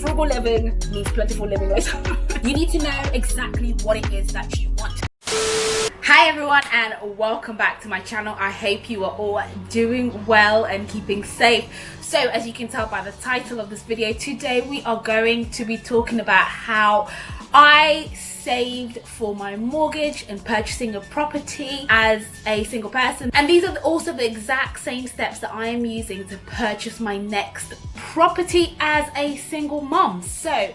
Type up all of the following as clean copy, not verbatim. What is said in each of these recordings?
frugal living means plentiful living. You need to know exactly what it is that you want. Hi everyone, and welcome back to my channel. I hope you are all doing well and keeping safe. So as you can tell by the title of this video, today we are going to be talking about how I saved for my mortgage and purchasing a property as a single person. And these are also the exact same steps that I am using to purchase my next property as a single mom. So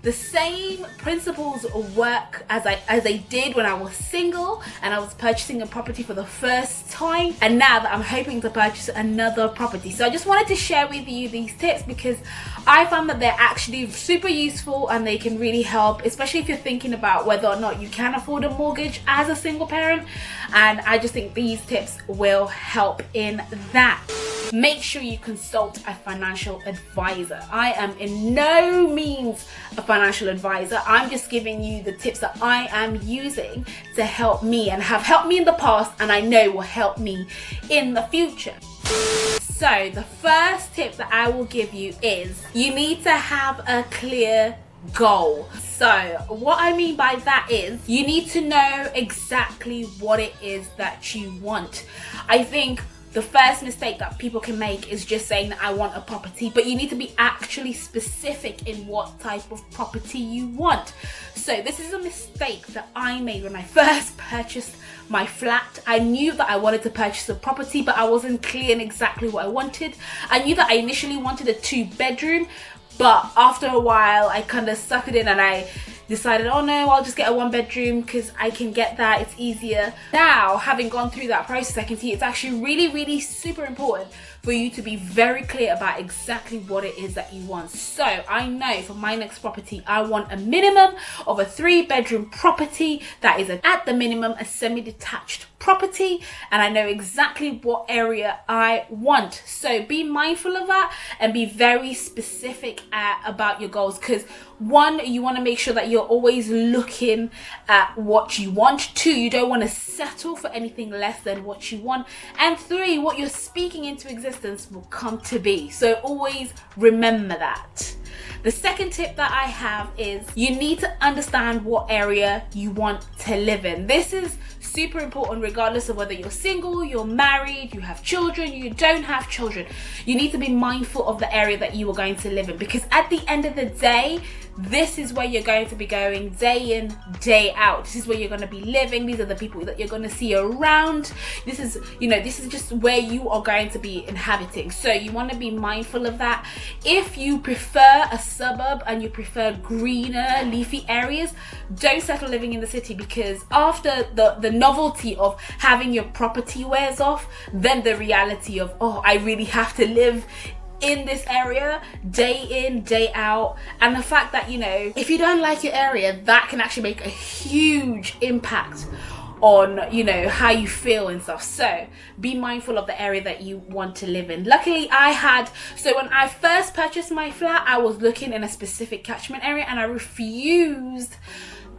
the same principles work as they did when I was single and I was purchasing a property for the first time, and now that I'm hoping to purchase another property. So I just wanted to share with you these tips because I found that they're actually super useful and they can really help, especially if you're thinking about whether or not you can afford a mortgage as a single parent. And I just think these tips will help in that. Make sure you consult a financial advisor. I am in no means a financial advisor. I'm just giving you the tips that I am using to help me and have helped me in the past, and I know will help me in the future. So the first tip that I will give you is you need to have a clear goal. So what I mean by that is you need to know exactly what it is that you want. I think the first mistake that people can make is just saying that I want a property, but you need to be actually specific in what type of property you want. So this is a mistake that I made when I first purchased my flat. I knew that I wanted to purchase a property, but I wasn't clear in exactly what I wanted. I knew that I initially wanted a 2-bedroom, but after a while I kind of sucked it in and I decided, oh no, I'll just get a 1-bedroom because I can get that, it's easier. Now, having gone through that process, I can see it's actually really super important for you to be very clear about exactly what it is that you want. So I know for my next property, I want a minimum of a 3-bedroom property that is at the minimum a semi-detached property, and I know exactly what area I want. So be mindful of that and be very specific about your goals, because one, you want to make sure that you're always looking at what you want. 2, you don't want to settle for anything less than what you want. And 3, what you're speaking into existence will come to be. So always remember that. The second tip that I have is you need to understand what area you want to live in. This is super important regardless of whether you're single, you're married, you have children, you don't have children. You need to be mindful of the area that you are going to live in, because at the end of the day, this is where you're going to be going day in, day out. This is where you're going to be living. These are the people that you're going to see around. This is just where you are going to be inhabiting. So you want to be mindful of that. If you prefer a suburb and you prefer greener, leafy areas, don't settle living in the city, because after the novelty of having your property wears off, then the reality of, oh, I really have to live in this area day in, day out. And the fact that, if you don't like your area, that can actually make a huge impact on how you feel and stuff. So be mindful of the area that you want to live in. Luckily so when I first purchased my flat, I was looking in a specific catchment area and I refused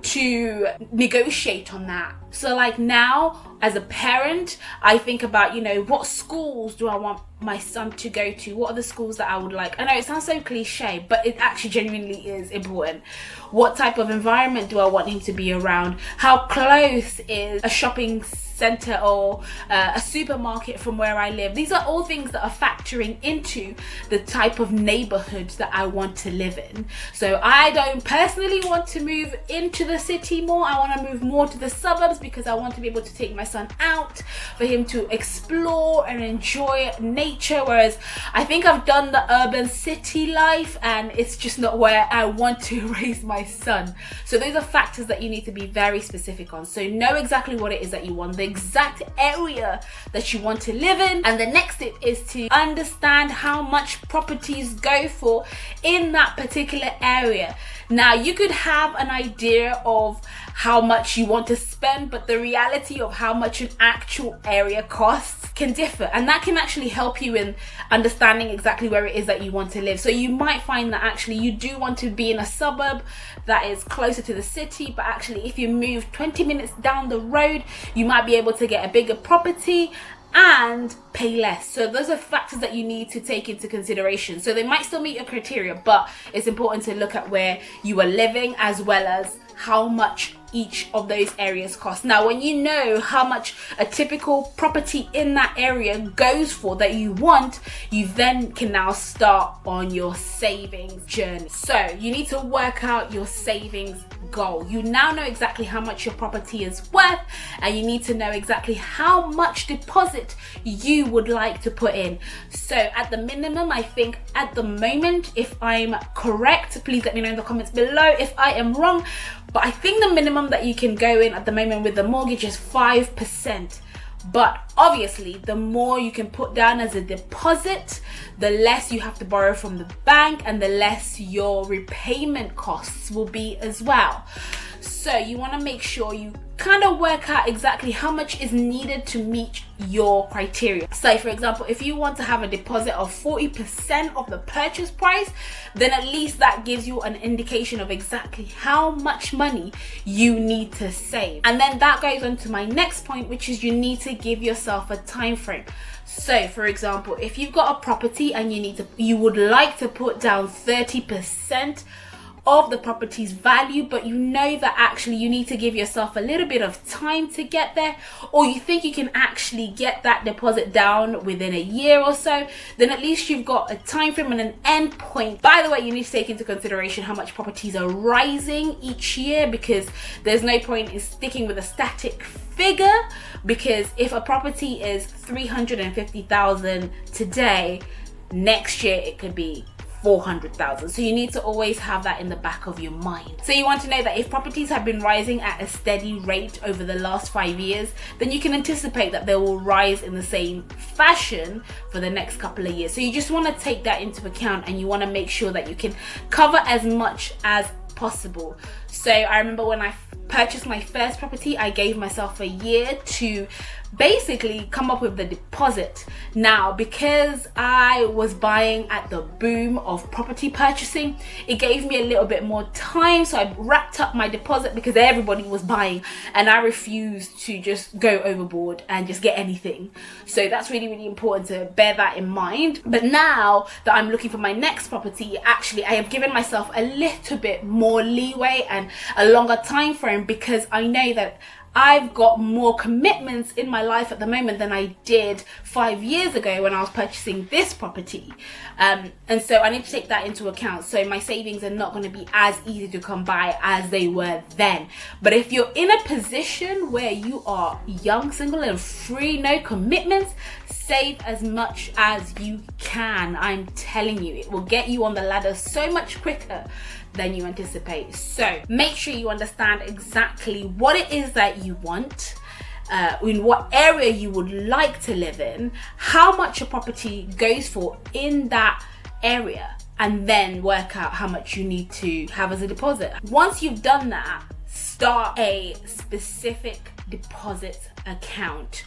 to negotiate on that. So like now as a parent, I think about what schools do I want my son to go to, what are the schools that I would like. I know it sounds so cliche, but it actually genuinely is important. What type of environment do I want him to be around? How close is a shopping center or a supermarket from where I live? These are all things that are factoring into the type of neighborhood that I want to live in. So I don't personally want to move into the city more. I want to move more to the suburbs because I want to be able to take my son out, for him to explore and enjoy nature, whereas I think I've done the urban city life and it's just not where I want to raise my son. So those are factors that you need to be very specific on. So know exactly what it is that you want, the exact area that you want to live in. And the next tip is to understand how much properties go for in that particular area. Now, you could have an idea of how much you want to spend, but the reality of how much an actual area costs can differ, and that can actually help you in understanding exactly where it is that you want to live. So you might find that actually you do want to be in a suburb that is closer to the city, but actually if you move 20 minutes down the road, you might be able to get a bigger property and pay less. So those are factors that you need to take into consideration. So they might still meet your criteria, but it's important to look at where you are living as well as how much each of those areas cost. Now, when you know how much a typical property in that area goes for that you want, you then can now start on your savings journey. So you need to work out your savings goal. You now know exactly how much your property is worth, and you need to know exactly how much deposit you would like to put in. So at the minimum, I think at the moment, if I'm correct, please let me know in the comments below if I am wrong, but I think the minimum that you can go in at the moment with the mortgage is 5%. But obviously, the more you can put down as a deposit, the less you have to borrow from the bank and the less your repayment costs will be as well. So you want to make sure you kind of work out exactly how much is needed to meet your criteria. So for example, if you want to have a deposit of 40% of the purchase price, then at least that gives you an indication of exactly how much money you need to save. And then that goes on to my next point, which is you need to give yourself a time frame. So for example, if you've got a property and you would like to put down 30% of the property's value, but you know that actually you need to give yourself a little bit of time to get there, or you think you can actually get that deposit down within a year or so, then at least you've got a time frame and an end point. By the way, you need to take into consideration how much properties are rising each year, because there's no point in sticking with a static figure, because if a property is 350,000 today, next year it could be 400,000. So you need to always have that in the back of your mind. So you want to know that if properties have been rising at a steady rate over the last 5 years, then you can anticipate that they will rise in the same fashion for the next couple of years. So you just want to take that into account, and you want to make sure that you can cover as much as possible. So I remember when I purchased my first property, I gave myself a year to basically come up with the deposit. Now, because I was buying at the boom of property purchasing, it gave me a little bit more time, so I wrapped up my deposit because everybody was buying, and I refused to just go overboard and just get anything. So that's really, really important to bear that in mind. But now that I'm looking for my next property, actually I have given myself a little bit more leeway and a longer time frame, because I know that I've got more commitments in my life at the moment than I did 5 years ago when I was purchasing this property. And so I need to take that into account. So my savings are not going to be as easy to come by as they were then. But if you're in a position where you are young, single and free, no commitments, save as much as you can. I'm telling you, it will get you on the ladder so much quicker than you anticipate. So make sure you understand exactly what it is that you want, in what area you would like to live in, how much your property goes for in that area, and then work out how much you need to have as a deposit. Once you've done that, start a specific deposit account.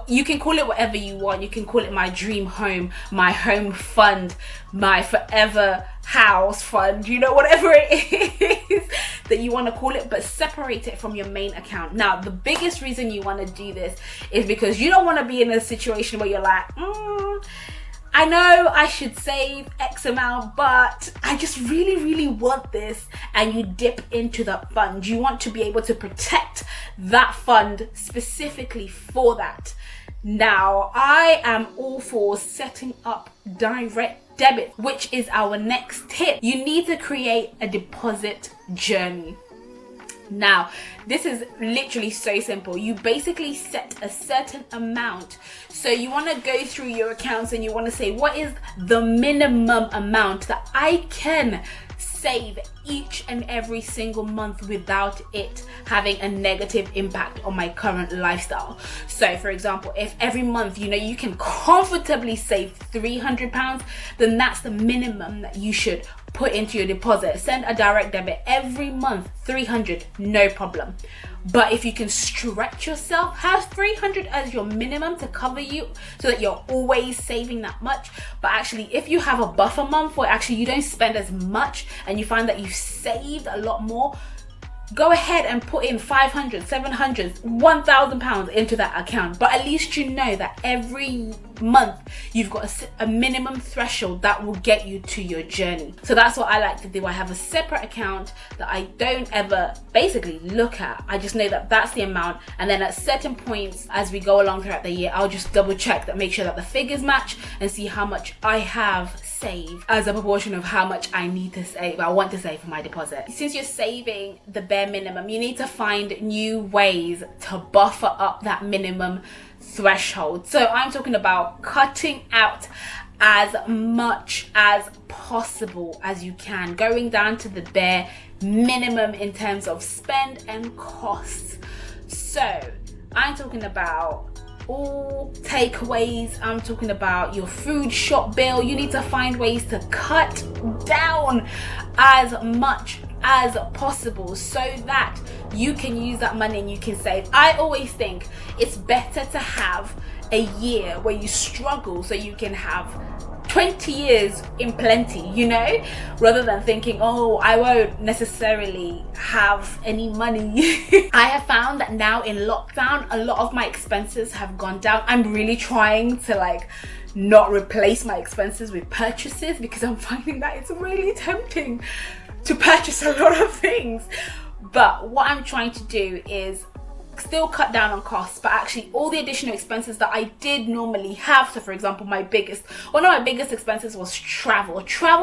You can call it whatever you want. You can call it my dream home, my home fund, my forever house fund, whatever it is that you want to call it, but separate it from your main account. Now, the biggest reason you want to do this is because you don't want to be in a situation where you're like, I know I should save X amount, but I just really, really want this, and you dip into that fund. You want to be able to protect that fund specifically for that. Now, I am all for setting up direct debit, which is our next tip. You need to create a deposit journey. Now, this is literally so simple. You basically set a certain amount. So you want to go through your accounts and you want to say, what is the minimum amount that I can save each and every single month without it having a negative impact on my current lifestyle? So for example, if every month you can comfortably save £300, then that's the minimum that you should put into your deposit. Send a direct debit every month, 300, no problem. But if you can stretch yourself, have 300 as your minimum to cover you so that you're always saving that much. But actually, if you have a buffer month where actually you don't spend as much and you find that you've saved a lot more, go ahead and put in 500, 700, 1,000 pounds into that account. But at least you know that every month you've got a minimum threshold that will get you to your journey. So that's what I like to do. I have a separate account that I don't ever basically look at. I just know that that's the amount, and then at certain points as we go along throughout the year, I'll just double check that, make sure that the figures match, and see how much I have saved as a proportion of how much I need to save, I want to save for my deposit. Since you're saving the bare minimum, you need to find new ways to buffer up that minimum threshold. So I'm talking about cutting out as much as possible as you can, going down to the bare minimum in terms of spend and costs. So I'm talking about all takeaways, I'm talking about your food shop bill. You need to find ways to cut down as much as possible so that you can use that money and you can save. I always think it's better to have a year where you struggle so you can have 20 years in plenty, you know, rather than thinking, oh, I won't necessarily have any money. I have found that now in lockdown, a lot of my expenses have gone down. I'm really trying to not replace my expenses with purchases, because I'm finding that it's really tempting to purchase a lot of things. But what I'm trying to do is still cut down on costs, but actually all the additional expenses that I did normally have. So for example, one of my biggest expenses was travel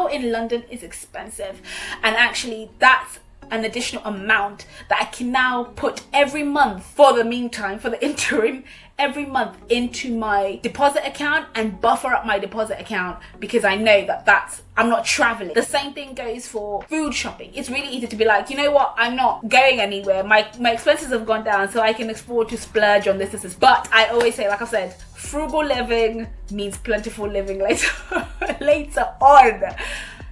in London is expensive, and actually that's an additional amount that I can now put every month for the meantime, for the interim, every month into my deposit account and buffer up my deposit account, because I know that I'm not traveling. The same thing goes for food shopping. It's really easy to be like, you know what, I'm not going anywhere, my expenses have gone down, so I can afford to splurge on this. But I always say, like I said, frugal living means plentiful living later on.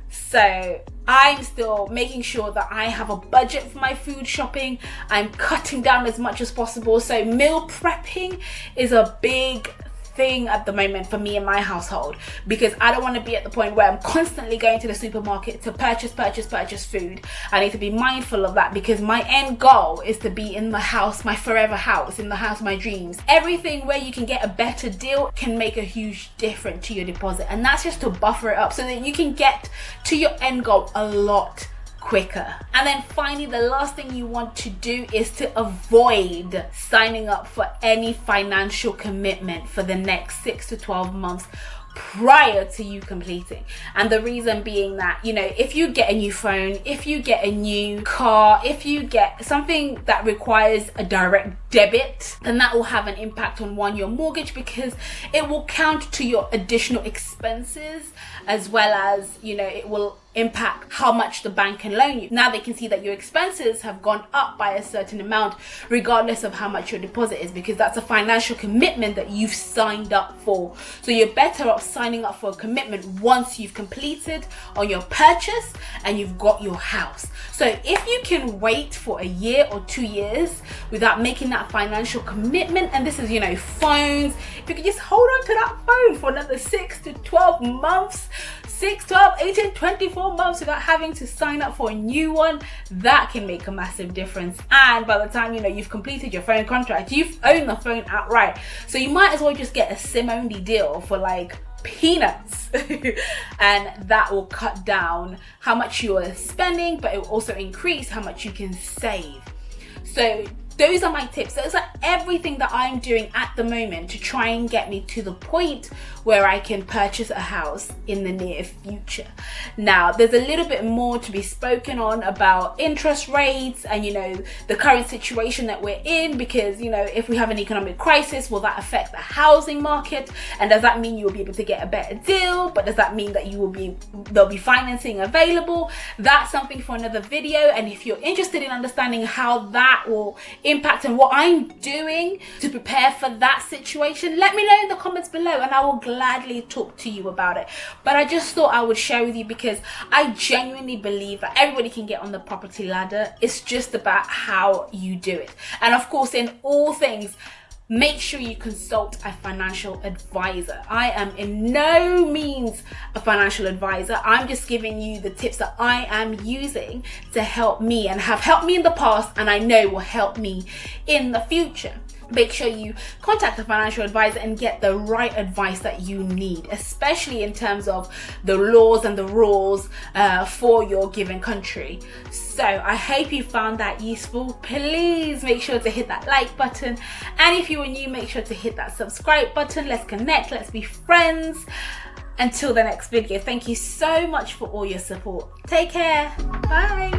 So I'm still making sure that I have a budget for my food shopping. I'm cutting down as much as possible. So meal prepping is a big thing at the moment for me and my household, because I don't want to be at the point where I'm constantly going to the supermarket to purchase food. I need to be mindful of that, because my end goal is to be in the house, my forever house, in the house of my dreams. Everything where you can get a better deal can make a huge difference to your deposit, and that's just to buffer it up so that you can get to your end goal a lot quicker. And then finally, the last thing you want to do is to avoid signing up for any financial commitment for the next 6 to 12 months prior to you completing. And the reason being that, you know, if you get a new phone, if you get a new car, if you get something that requires a direct debit, then that will have an impact on your mortgage, because it will count to your additional expenses, as well as, you know, it will impact how much the bank can loan you. Now they can see that your expenses have gone up by a certain amount regardless of how much your deposit is, because that's a financial commitment that you've signed up for. So you're better off signing up for a commitment once you've completed on your purchase and you've got your house. So if you can wait for a year or 2 years without making that financial commitment, and this is, you know, phones, if you could just hold on to that phone for another 6 to 12 months, 6, 12, 18, 24 months without having to sign up for a new one, that can make a massive difference. And by the time, you know, you've completed your phone contract, you've owned the phone outright. So you might as well just get a SIM only deal for like peanuts and that will cut down how much you are spending, but it will also increase how much you can save. So those are my tips. Those are everything that I'm doing at the moment to try and get me to the point where I can purchase a house in the near future. Now, there's a little bit more to be spoken on about interest rates and, you know, the current situation that we're in, because, you know, if we have an economic crisis, will that affect the housing market? And does that mean you will be able to get a better deal? But does that mean that there'll be financing available? That's something for another video. And if you're interested in understanding how that will impact and what I'm doing to prepare for that situation, let me know in the comments below and I will gladly talk to you about it. But I just thought I would share with you because I genuinely believe that everybody can get on the property ladder. It's just about how you do it. And of course, in all things, make sure you consult a financial advisor. I am in no means a financial advisor. I'm just giving you the tips that I am using to help me and have helped me in the past, and I know will help me in the future. Make sure you contact a financial advisor and get the right advice that you need, especially in terms of the laws and the rules for your given country. So I hope you found that useful. Please make sure to hit that like button, and if you are new, make sure to hit that subscribe button. Let's connect, let's be friends. Until the next video, thank you so much for all your support. Take care. Bye.